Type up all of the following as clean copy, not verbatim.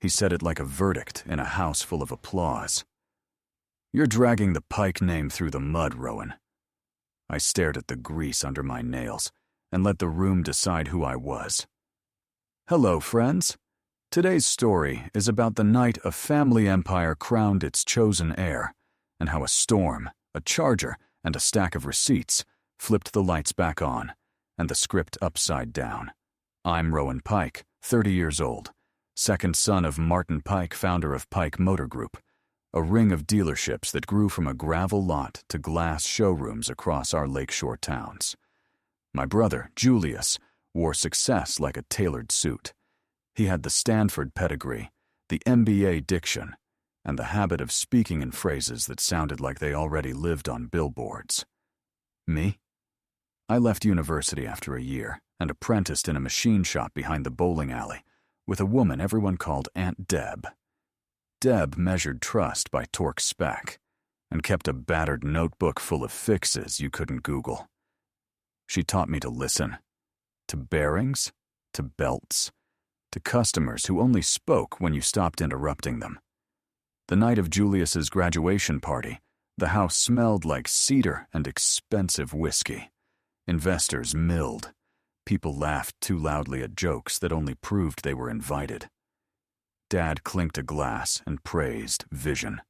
He said it like a verdict in a house full of applause. "You're dragging the Pike name through the mud, Rowan." I stared at the grease under my nails and let the room decide who I was. "Hello, friends. Today's story is about the night a family empire crowned its chosen heir, and how a storm, a charger, and a stack of receipts flipped the lights back on and the script upside down. I'm Rowan Pike, 30 years old, second son of Martin Pike, founder of Pike Motor Group, a ring of dealerships that grew from a gravel lot to glass showrooms across our lakeshore towns. My brother, Julius, wore success like a tailored suit. He had the Stanford pedigree, the MBA diction, and the habit of speaking in phrases that sounded like they already lived on billboards. Me? I left university after a year and apprenticed in a machine shop behind the bowling alley with a woman everyone called Aunt Deb. Deb measured trust by torque spec and kept a battered notebook full of fixes you couldn't Google. She taught me to listen, to bearings, to belts, to customers who only spoke when you stopped interrupting them. The night of Julius's graduation party, the house smelled like cedar and expensive whiskey. Investors milled. People laughed too loudly at jokes that only proved they were invited. Dad clinked a glass and praised vision.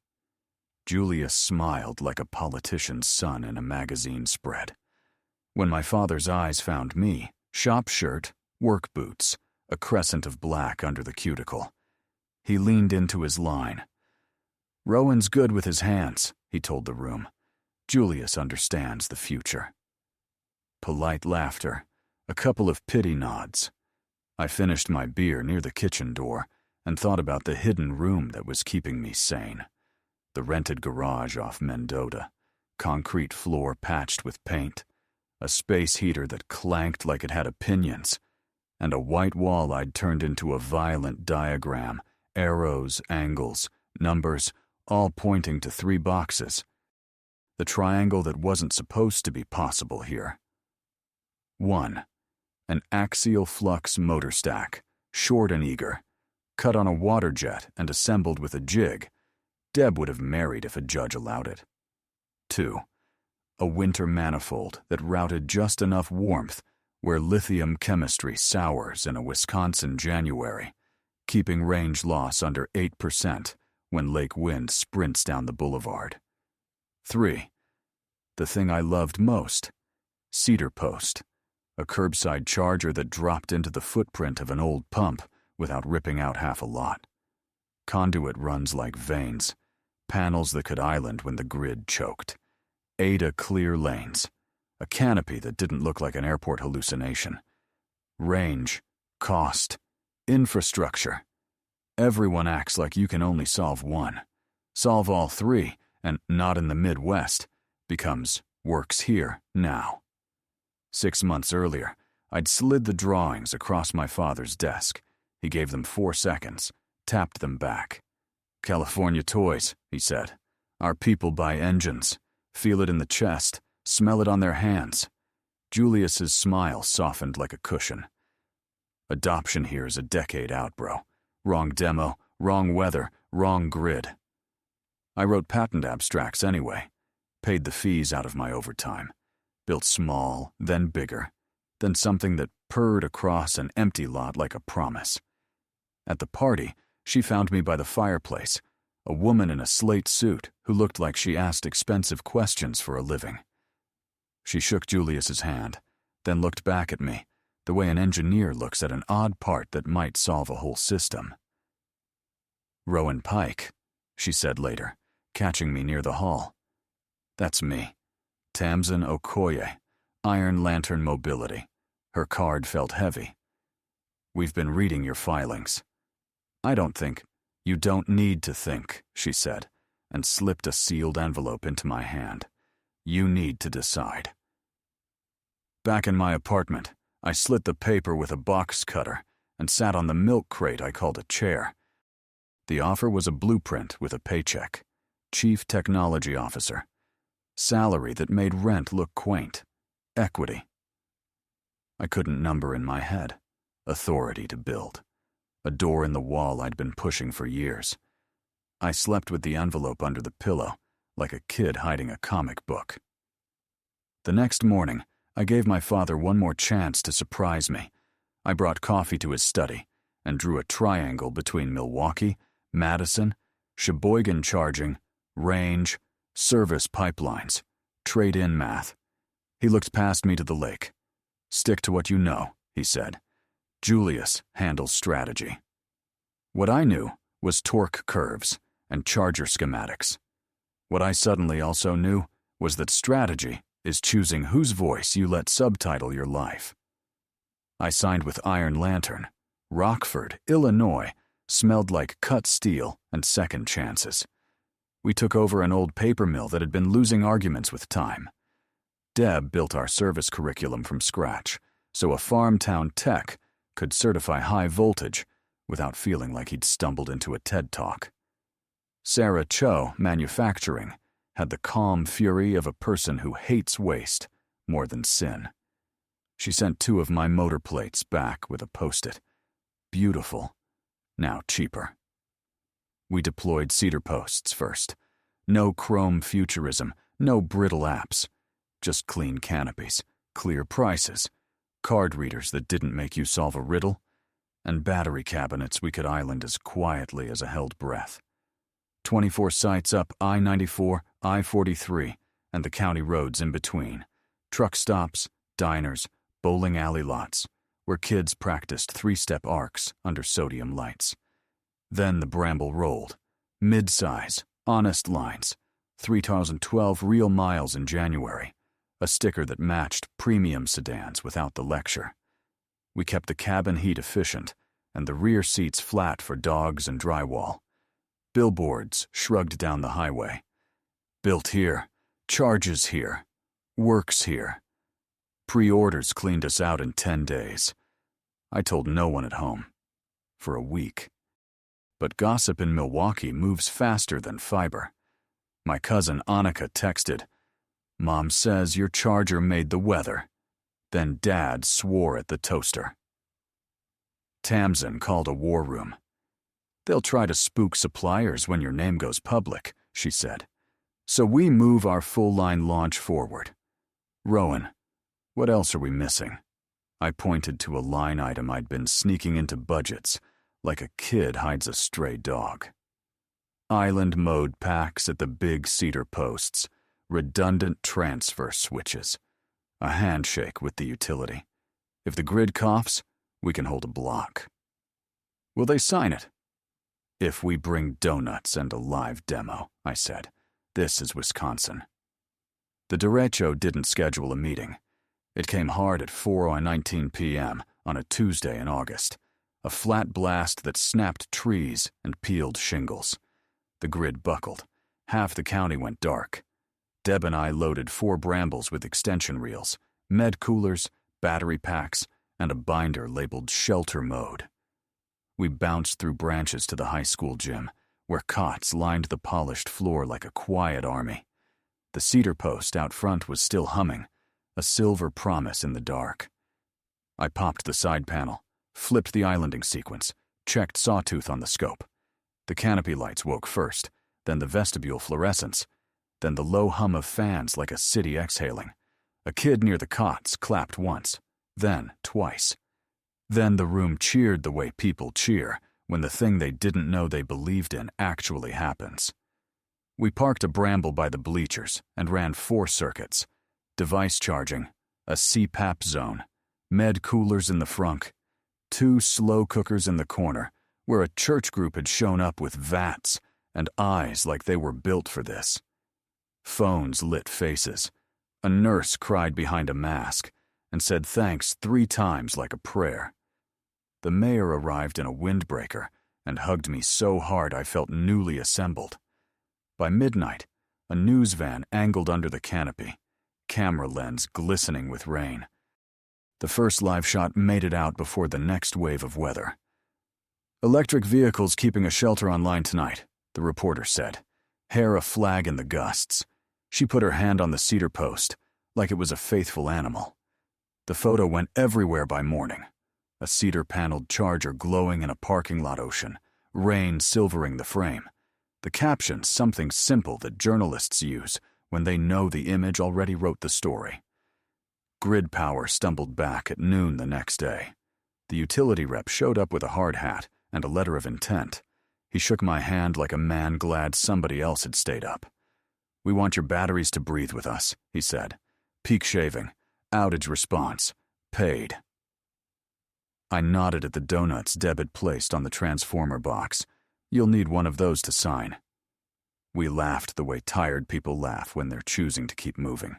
Julius smiled like a politician's son in a magazine spread. When my father's eyes found me, shop shirt, work boots, a crescent of black under the cuticle, he leaned into his line. "Rowan's good with his hands," he told the room. "Julius understands the future." Polite laughter, a couple of pity nods. I finished my beer near the kitchen door and thought about the hidden room that was keeping me sane. The rented garage off Mendota, concrete floor patched with paint, a space heater that clanked like it had opinions, and a white wall I'd turned into a violent diagram, arrows, angles, numbers, all pointing to 3 boxes. The triangle that wasn't supposed to be possible here. 1. An axial flux motor stack, short and eager, cut on a water jet and assembled with a jig. Deb would have married if a judge allowed it. 2. A winter manifold that routed just enough warmth where lithium chemistry sours in a Wisconsin January, keeping range loss under 8% when lake wind sprints down the boulevard. 3. The thing I loved most, cedar post, a curbside charger that dropped into the footprint of an old pump without ripping out half a lot. Conduit runs like veins, panels that could island when the grid choked. Ada clear lanes, a canopy that didn't look like an airport hallucination. Range, cost, infrastructure. Everyone acts like you can only solve one. Solve all 3, and not in the Midwest, becomes works here, now. 6 months earlier, I'd slid the drawings across my father's desk. He gave them 4 seconds, tapped them back. "California toys," he said. "Our people buy engines, feel it in the chest, smell it on their hands." Julius's smile softened like a cushion. "Adoption here is a decade out, bro. Wrong demo, wrong weather, wrong grid." I wrote patent abstracts anyway, paid the fees out of my overtime, built small, then bigger, then something that purred across an empty lot like a promise. At the party, she found me by the fireplace, a woman in a slate suit who looked like she asked expensive questions for a living. She shook Julius's hand, then looked back at me, the way an engineer looks at an odd part that might solve a whole system. "Rowan Pike," she said later, catching me near the hall. "That's me. Tamsin Okoye, Iron Lantern Mobility." Her card felt heavy. "We've been reading your filings." "I don't think." "You don't need to think," she said, and slipped a sealed envelope into my hand. "You need to decide." Back in my apartment, I slit the paper with a box cutter and sat on the milk crate I called a chair. The offer was a blueprint with a paycheck. Chief Technology Officer. Salary that made rent look quaint. Equity. I couldn't number in my head. Authority to build. a door in the wall I'd been pushing for years. I slept with the envelope under the pillow, like a kid hiding a comic book. The next morning, I gave my father one more chance to surprise me. I brought coffee to his study and drew a triangle between Milwaukee, Madison, Sheboygan charging, range, service pipelines, trade-in math. He looked past me to the lake. "Stick to what you know," he said. "Julius handles strategy." What I knew was torque curves and charger schematics. What I suddenly also knew was that strategy is choosing whose voice you let subtitle your life. I signed with Iron Lantern. Rockford, Illinois, smelled like cut steel and second chances. We took over an old paper mill that had been losing arguments with time. Deb built our service curriculum from scratch, so a farm-town tech could certify high voltage without feeling like he'd stumbled into a TED Talk. Sarah Cho, manufacturing, had the calm fury of a person who hates waste more than sin. She sent 2 of my motor plates back with a post-it. Beautiful, now cheaper. We deployed cedar posts first. No chrome futurism, no brittle apps. Just clean canopies, clear prices, card readers that didn't make you solve a riddle, and battery cabinets we could island as quietly as a held breath. 24 sites up I-94, I-43, and the county roads in between. Truck stops, diners, bowling alley lots, where kids practiced 3-step arcs under sodium lights. Then the Bramble rolled. Mid-size, honest lines. 3,012 real miles in January. A sticker that matched premium sedans without the lecture. We kept the cabin heat efficient and the rear seats flat for dogs and drywall. Billboards shrugged down the highway. Built here, charges here, works here. Pre-orders cleaned us out in 10 days. I told no one at home. For a week. But gossip in Milwaukee moves faster than fiber. My cousin Annika texted, "Mom says your charger made the weather." Then Dad swore at the toaster. Tamsin called a war room. "They'll try to spook suppliers when your name goes public," she said. "So we move our full-line launch forward." "Rowan, what else are we missing?" I pointed to a line item I'd been sneaking into budgets, like a kid hides a stray dog. Island mode packs at the big cedar posts, redundant transfer switches, a handshake with the utility. If the grid coughs, we can hold a block. "Will they sign it?" "If we bring donuts and a live demo," I said. "This is Wisconsin." The derecho didn't schedule a meeting. It came hard at 4:19 p.m. on a Tuesday in August, a flat blast that snapped trees and peeled shingles. The grid buckled. Half the county went dark. Deb and I loaded 4 Brambles with extension reels, med coolers, battery packs, and a binder labeled shelter mode. We bounced through branches to the high school gym, where cots lined the polished floor like a quiet army. The cedar post out front was still humming, a silver promise in the dark. I popped the side panel, flipped the islanding sequence, checked sawtooth on the scope. The canopy lights woke first, then the vestibule fluorescence, then the low hum of fans like a city exhaling. A kid near the cots clapped once, then twice. Then the room cheered the way people cheer when the thing they didn't know they believed in actually happens. We parked a Bramble by the bleachers and ran 4 circuits. Device charging, a CPAP zone, med coolers in the frunk, 2 slow cookers in the corner, where a church group had shown up with vats and eyes like they were built for this. Phones lit faces. A nurse cried behind a mask and said thanks 3 times like a prayer. The mayor arrived in a windbreaker and hugged me so hard I felt newly assembled. By midnight, a news van angled under the canopy, camera lens glistening with rain. The first live shot made it out before the next wave of weather. "Electric vehicles keeping a shelter online tonight," the reporter said, hair a flag in the gusts. She put her hand on the cedar post, like it was a faithful animal. The photo went everywhere by morning. a cedar-paneled Charger glowing in a parking lot ocean, rain silvering the frame. The caption something simple that journalists use when they know the image already wrote the story. Grid Power stumbled back at noon the next day. The utility rep showed up with a hard hat and a letter of intent. He shook my hand like a man glad somebody else had stayed up. "We want your batteries to breathe with us," he said. "Peak shaving, outage response, paid." I nodded at the donuts Deb had placed on the transformer box. "You'll need one of those to sign." We laughed the way tired people laugh when they're choosing to keep moving.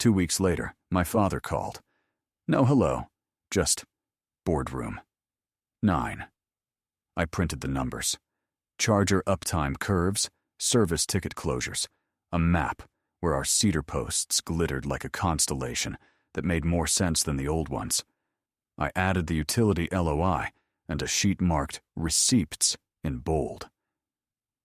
2 weeks later, my father called. No hello, just boardroom. 9. I printed the numbers. Charger uptime curves, service ticket closures, a map where our cedar posts glittered like a constellation that made more sense than the old ones. I added the utility LOI and a sheet marked Receipts in bold.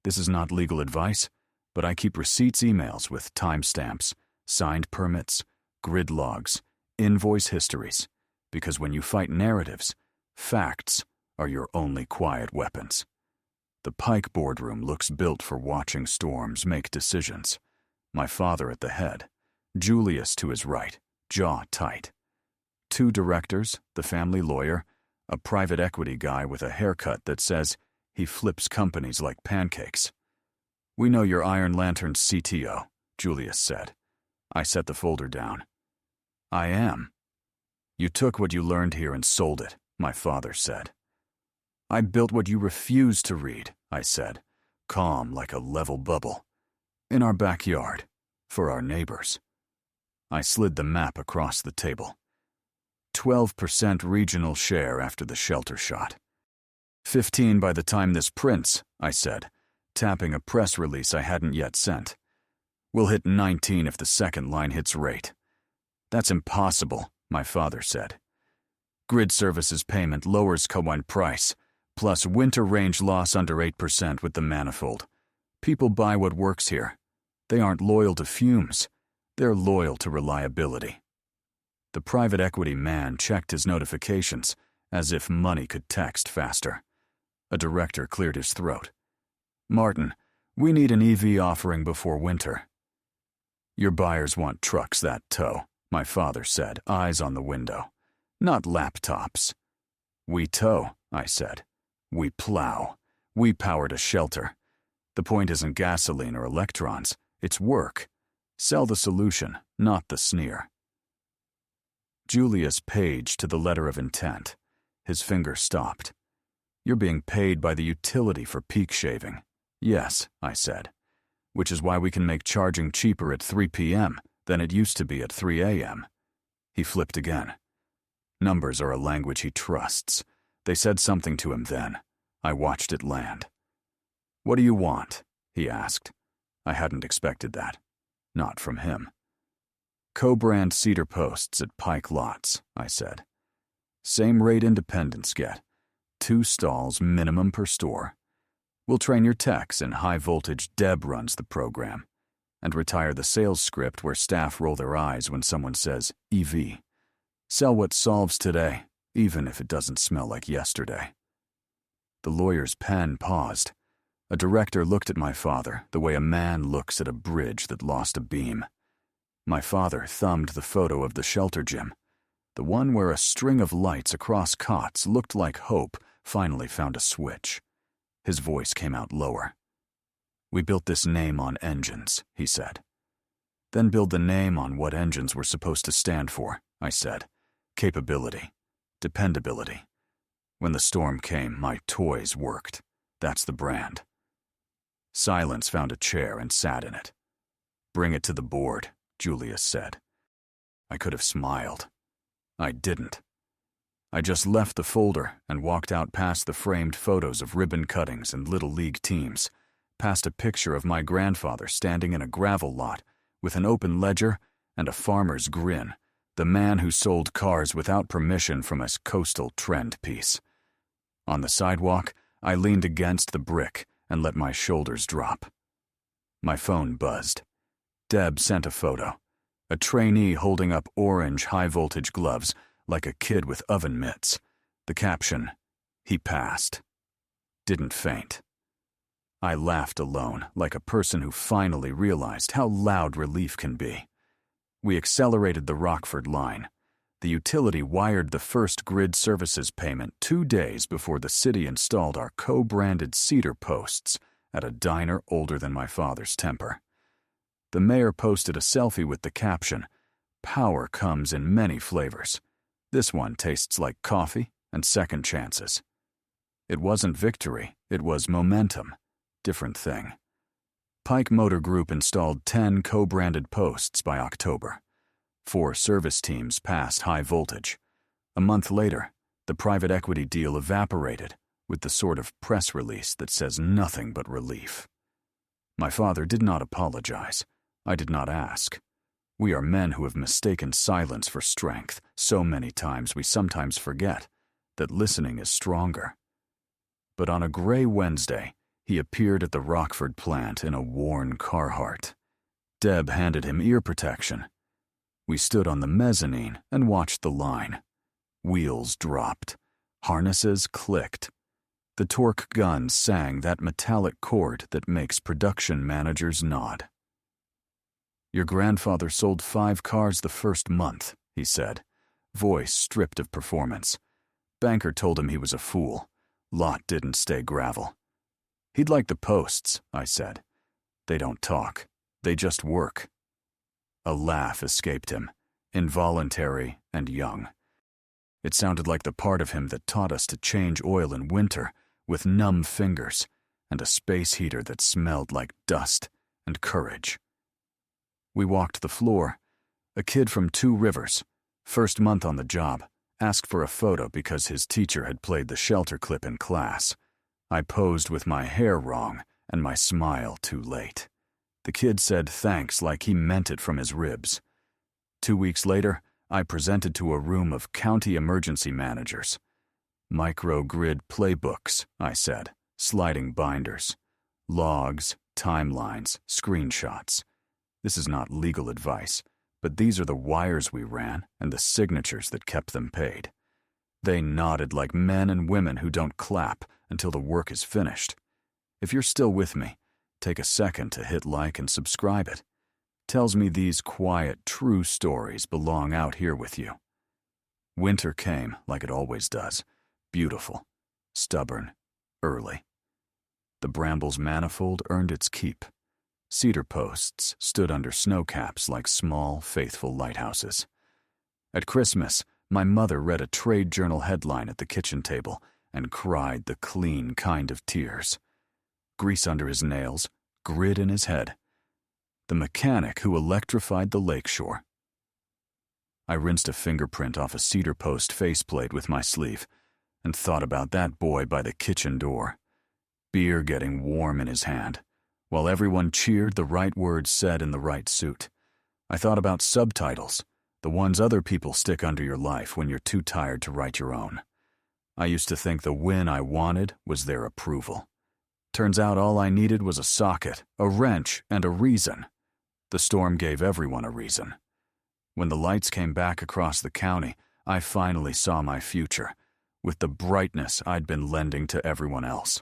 This is not legal advice, but I keep receipts emails with timestamps, signed permits, grid logs, invoice histories, because when you fight narratives, facts are your only quiet weapons. The Pike boardroom looks built for watching storms make decisions. My father at the head, Julius to his right, jaw tight. 2 directors, the family lawyer, a private equity guy with a haircut that says he flips companies like pancakes. "We know you're Iron Lantern's CTO," Julius said. I set the folder down. "I am." "You took what you learned here and sold it," my father said. "I built what you refused to read," I said, calm like a level bubble. "In our backyard, for our neighbors." I slid the map across the table. 12% regional share after the shelter shot. 15 by the time this prints, I said, tapping a press release I hadn't yet sent. "We'll hit 19 if the second line hits rate." "That's impossible," my father said. "Grid services payment lowers combine price, plus winter range loss under 8% with the manifold. People buy what works here. They aren't loyal to fumes. They're loyal to reliability." The private equity man checked his notifications as if money could text faster. A director cleared his throat. "Martin, we need an EV offering before winter." "Your buyers want trucks that tow," my father said, eyes on the window. "Not laptops." "We tow," I said. "We plow. We power to shelter. The point isn't gasoline or electrons, it's work. Sell the solution, not the sneer." Julius paged to the letter of intent. His finger stopped. "You're being paid by the utility for peak shaving." "Yes," I said. "Which is why we can make charging cheaper at 3 p.m. than it used to be at 3 a.m. He flipped again. Numbers are a language he trusts. They said something to him then. I watched it land. "What do you want?" he asked. I hadn't expected that. Not from him. "Co-brand cedar posts at Pike lots," I said. "Same rate independents get. 2 stalls minimum per store. We'll train your techs in high voltage. Deb runs the program. And retire the sales script where staff roll their eyes when someone says EV. Sell what solves today, even if it doesn't smell like yesterday." The lawyer's pen paused. A director looked at my father the way a man looks at a bridge that lost a beam. My father thumbed the photo of the shelter gym. The one where a string of lights across cots looked like hope finally found a switch. His voice came out lower. "We built this name on engines," he said. "Then build the name on what engines were supposed to stand for," I said. "Capability. Dependability. When the storm came, my toys worked. That's the brand." Silence found a chair and sat in it. "Bring it to the board," Julius said. I could have smiled. I didn't. I just left the folder and walked out past the framed photos of ribbon cuttings and Little League teams, past a picture of my grandfather standing in a gravel lot with an open ledger and a farmer's grin, the man who sold cars without permission from a coastal trend piece. On the sidewalk, I leaned against the brick and let my shoulders drop. My phone buzzed. Deb sent a photo. A trainee holding up orange high-voltage gloves like a kid with oven mitts. The caption, "He passed," didn't faint. I laughed alone, like a person who finally realized how loud relief can be. We accelerated the Rockford line. The utility wired the first grid services payment 2 days before the city installed our co-branded cedar posts at a diner older than my father's temper. The mayor posted a selfie with the caption, "Power comes in many flavors. This one tastes like coffee and second chances." It wasn't victory, it was momentum. Different thing. Pike Motor Group installed 10 co-branded posts by October. 4 service teams passed high voltage. A month later, the private equity deal evaporated with the sort of press release that says nothing but relief. My father did not apologize. I did not ask. We are men who have mistaken silence for strength so many times we sometimes forget that listening is stronger. But on a gray Wednesday, he appeared at the Rockford plant in a worn Carhartt. Deb handed him ear protection. We stood on the mezzanine and watched the line. Wheels dropped. Harnesses clicked. The torque gun sang that metallic chord that makes production managers nod. "Your grandfather sold 5 cars the first month," he said, voice stripped of performance. Banker told him he was a fool. Lot didn't stay gravel. "He'd like the posts," I said. "They don't talk. They just work." A laugh escaped him, involuntary and young. It sounded like the part of him that taught us to change oil in winter with numb fingers and a space heater that smelled like dust and courage. We walked the floor. A kid from 2 Rivers, first month on the job, asked for a photo because his teacher had played the shelter clip in class. I posed with my hair wrong and my smile too late. The kid said thanks like he meant it from his ribs. 2 weeks later, I presented to a room of county emergency managers. "Microgrid playbooks," I said, sliding binders. Logs, timelines, screenshots. This is not legal advice, but these are the wires we ran and the signatures that kept them paid. They nodded like men and women who don't clap until the work is finished. If you're still with me, take a second to hit like and subscribe it. Tells me these quiet, true stories belong out here with you. Winter came, like it always does, beautiful, stubborn, early. The bramble's manifold earned its keep. Cedar posts stood under snowcaps like small, faithful lighthouses. At Christmas, my mother read a trade journal headline at the kitchen table and cried the clean kind of tears. Grease under his nails, grit in his head. The mechanic who electrified the lakeshore. I rinsed a fingerprint off a cedar post faceplate with my sleeve and thought about that boy by the kitchen door, beer getting warm in his hand, while everyone cheered the right words said in the right suit. I thought about subtitles, the ones other people stick under your life when you're too tired to write your own. I used to think the win I wanted was their approval. Turns out all I needed was a socket, a wrench, and a reason. The storm gave everyone a reason. When the lights came back across the county, I finally saw my future, with the brightness I'd been lending to everyone else.